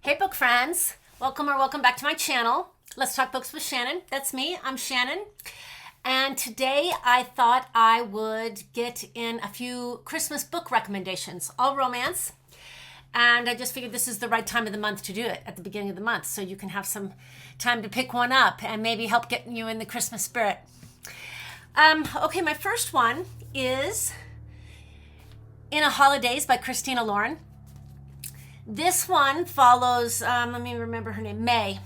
Hey book friends, welcome back to my channel. Let's talk books with Shannon. That's me, I'm Shannon. And today I thought I would get in a few Christmas book recommendations, all romance. And I just figured this is the right time of the month to do it, at the beginning of the month, so you can have some time to pick one up and maybe help get you in the Christmas spirit. Okay, my first one is In a Holidaze by Christina Lauren. This one follows, let me remember her name, May.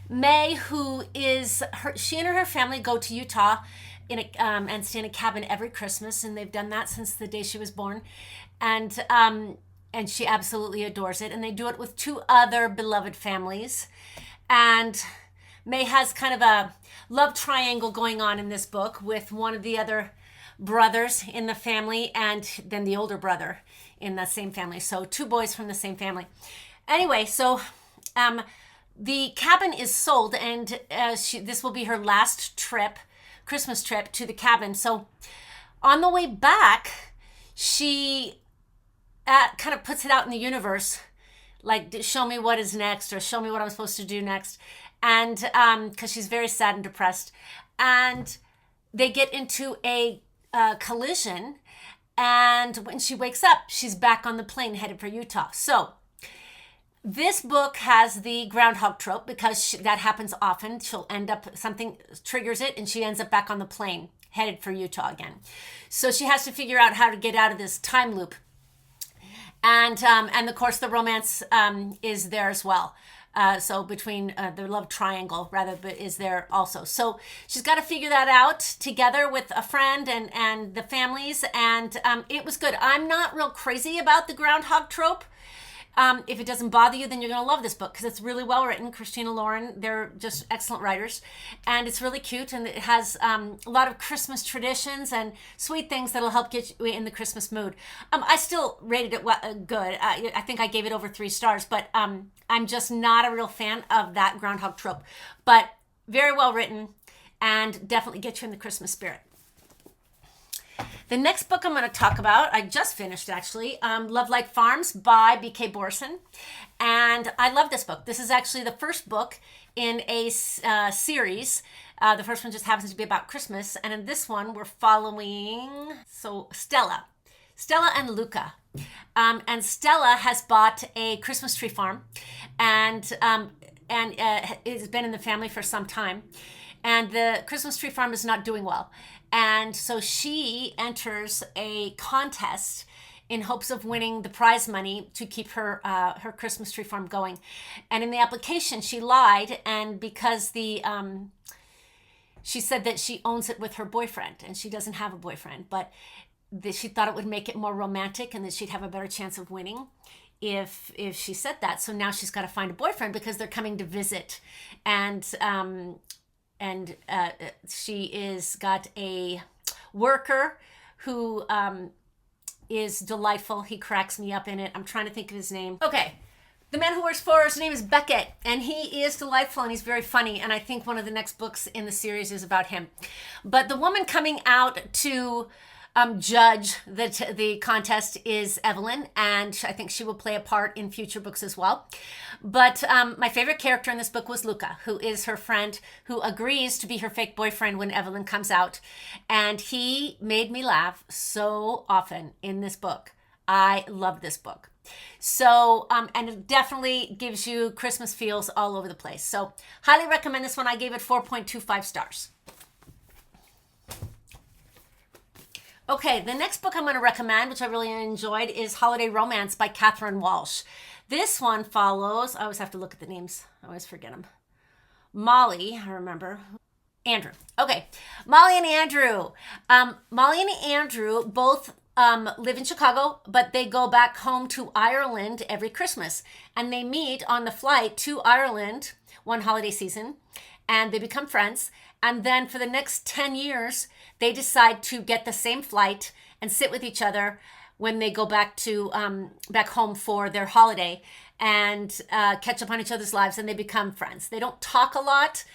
May, who is, she and her family go to Utah and stay in a cabin every Christmas, and they've done that since the day she was born. And she absolutely adores it. And they do it with two other beloved families. And May has kind of a love triangle going on in this book with one of the other brothers in the family and then the older brother in the same family. So two boys from the same family. Anyway, so the cabin is sold, and this will be her last trip, Christmas trip to the cabin. So on the way back, she kind of puts it out in the universe, like, show me what is next, or show me what I'm supposed to do next. And because she's very sad and depressed. And they get into a collision, and when she wakes up, she's back on the plane headed for Utah. So this book has the groundhog trope because that happens often. She'll end up, something triggers it, and she ends up back on the plane headed for Utah again. So she has to figure out how to get out of this time loop. And of course the romance is there as well. So between the love triangle rather, but is there also. So she's got to figure that out together with a friend and the families. And it was good. I'm not real crazy about the groundhog trope. If it doesn't bother you, then you're going to love this book because it's really well written. Christina Lauren, they're just excellent writers. And it's really cute, and it has a lot of Christmas traditions and sweet things that'll help get you in the Christmas mood. I still rated it good. I think I gave it over 3 stars, but I'm just not a real fan of that groundhog trope. But very well written and definitely get you in the Christmas spirit. The next book I'm going to talk about, I just finished actually, Love Like Farms by B.K. Borson. And I love this book. This is actually the first book in a series. The first one just happens to be about Christmas. And in this one, we're following Stella and Luca. And Stella has bought a Christmas tree farm, and it's been in the family for some time. And the Christmas tree farm is not doing well. And so she enters a contest in hopes of winning the prize money to keep her Christmas tree farm going. And in the application, she lied, and because she said that she owns it with her boyfriend, and she doesn't have a boyfriend, but she thought it would make it more romantic and that she'd have a better chance of winning if she said that. So now she's got to find a boyfriend because they're coming to visit, and she is got a worker who is delightful. He cracks me up in it. I'm trying to think of his name. Okay. The Man Who Wears Four, his name is Beckett, and he is delightful, and he's very funny, and I think one of the next books in the series is about him. But the woman coming out to judge the contest is Evelyn, and I think she will play a part in future books as well. But my favorite character in this book was Luca, who is her friend who agrees to be her fake boyfriend when Evelyn comes out. And he made me laugh so often in this book. I love this book. So, and it definitely gives you Christmas feels all over the place. So, highly recommend this one. I gave it 4.25 stars. Okay, the next book I'm going to recommend, which I really enjoyed, is Holiday Romance by Catherine Walsh. This one follows, I always have to look at the names. I always forget them. Molly, I remember. Andrew. Okay, Molly and Andrew. Molly and Andrew both live in Chicago, but they go back home to Ireland every Christmas. And they meet on the flight to Ireland one holiday season, and they become friends. And then for the next 10 years, they decide to get the same flight and sit with each other when they go back home for their holiday and catch up on each other's lives, and they become friends. They don't talk a lot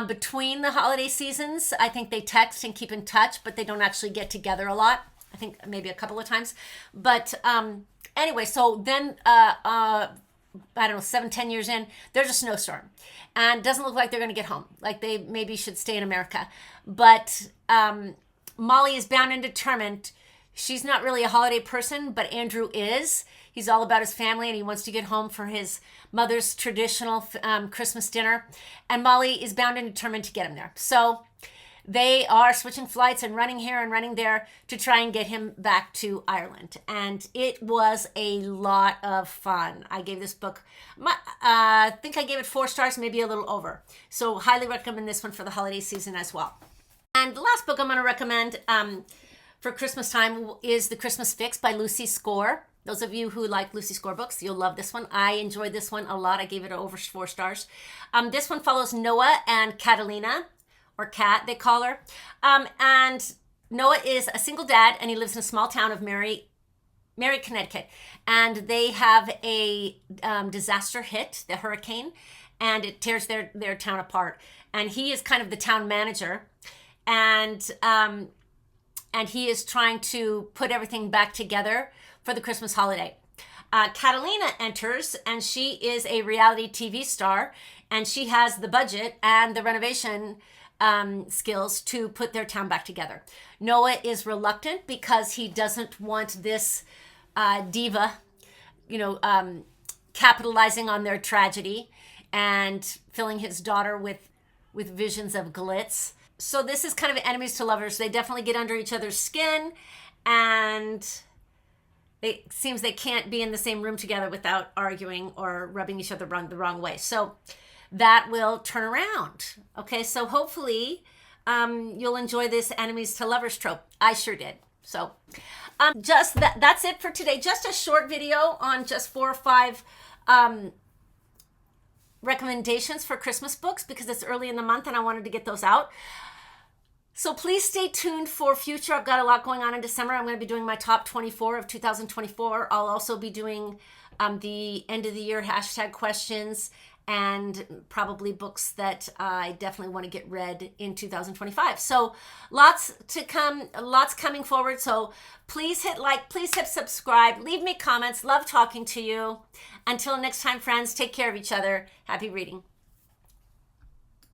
between the holiday seasons. I think they text and keep in touch, but they don't actually get together a lot. I think maybe a couple of times. But anyway, so then I don't know, 7, 10 years in, there's a snowstorm and it doesn't look like they're going to get home. Like they maybe should stay in America. But Molly is bound and determined. She's not really a holiday person, but Andrew is. He's all about his family and he wants to get home for his mother's traditional Christmas dinner. And Molly is bound and determined to get him there. So they are switching flights and running here and running there to try and get him back to Ireland. And it was a lot of fun. I gave this book, I think I gave it 4 stars, maybe a little over. So highly recommend this one for the holiday season as well. And the last book I'm going to recommend for Christmas time is The Christmas Fix by Lucy Score. Those of you who like Lucy Score books, you'll love this one. I enjoyed this one a lot. I gave it over 4 stars. This one follows Noah and Catalina, or Kat, they call her. And Noah is a single dad, and he lives in a small town of Mary, Connecticut. And they have a disaster hit, the hurricane, and it tears their town apart. And he is kind of the town manager, and he is trying to put everything back together for the Christmas holiday. Catalina enters, and she is a reality TV star, and she has the budget and the renovation skills to put their town back together. Noah is reluctant because he doesn't want this diva, capitalizing on their tragedy and filling his daughter with visions of glitz. So this is kind of enemies to lovers. They definitely get under each other's skin, and it seems they can't be in the same room together without arguing or rubbing each other the wrong way. So that will turn around. Okay, so hopefully you'll enjoy this enemies to lovers trope. I sure did. So that's it for today. Just a short video on just 4 or 5 recommendations for Christmas books because it's early in the month and I wanted to get those out. So please stay tuned for future. I've got a lot going on in December. I'm going to be doing my top 24 of 2024. I'll also be doing the end of the year hashtag questions and probably books that I definitely want to get read in 2025. So lots to come, lots coming forward. So please hit like, please hit subscribe, leave me comments. Love talking to you. Until next time, friends, take care of each other. Happy reading.